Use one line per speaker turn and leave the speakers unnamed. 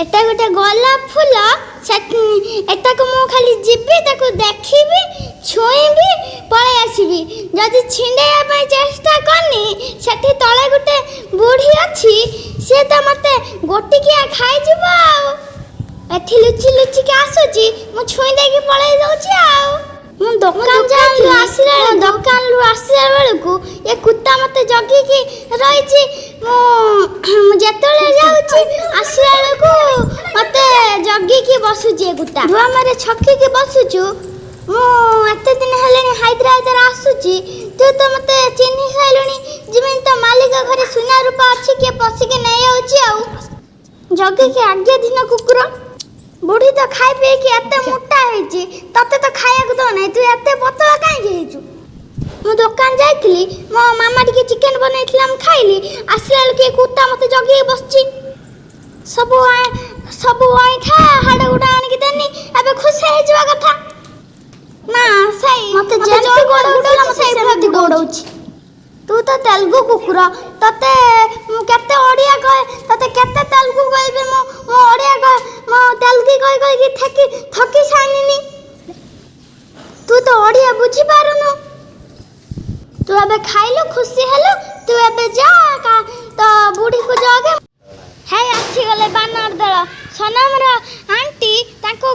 एटा गोटे गोलाप फूल एटा को मु खाली जीबी ताको देखिबी छुईबी पळे आसीबी जदि छिंडेया पय चेष्टा करनी सेठी तळे गोटे बूढ़ी अछि से त मते गोटिकिया खाइ जिवो आ एठी लुचि लुचि के आसुची मु छुई देकी पळे जाउची आ मु दुकान जाई आसीला दुकान लु आसीला बेलकू ये कुत्ता मते जगी की रहिची मु जेतले जाउची आसीला बेलकू मते जगी की बसुची कुत्ता दुआ मारे छक्की की बसुचू मु एते दिन हेले हैदराबाद आसुची तू तो मते चिन्ही खाइलुनी जिमें तो मालिक घरे सुना रूपा अछि के पसी के नै आउची आ जगी के आगे दिन कुकुर बुढ़ी तो खाई पे कि एते मोटा हेची तते तो खाया को दो नै तू एते पतला काई हेचू मु दुकान जाइतली मो मामा टिके चिकन बनैतला हम खाइली आसला के कुत्ता मते जगी बसची सब आइठा हाड गुडा आनि के देनी अबे खुश हे जवा कथा ना सही मते जेंती गोडौला मते सही प्रति गोडौची तू तो तेलुगु कुकुर तते केते ओडिया कह तते केते तेलुगु कहबे मो ओडिया कह मो तेलुगु कह की थकी सानिनी तू तो ओडिया बुझी पारुनु तू अबे खाइलो खुशी हेलो तू अबे जा का तो बूढ़ी को जगे हे आसी गले बानर दल सनमरा आंटी ताको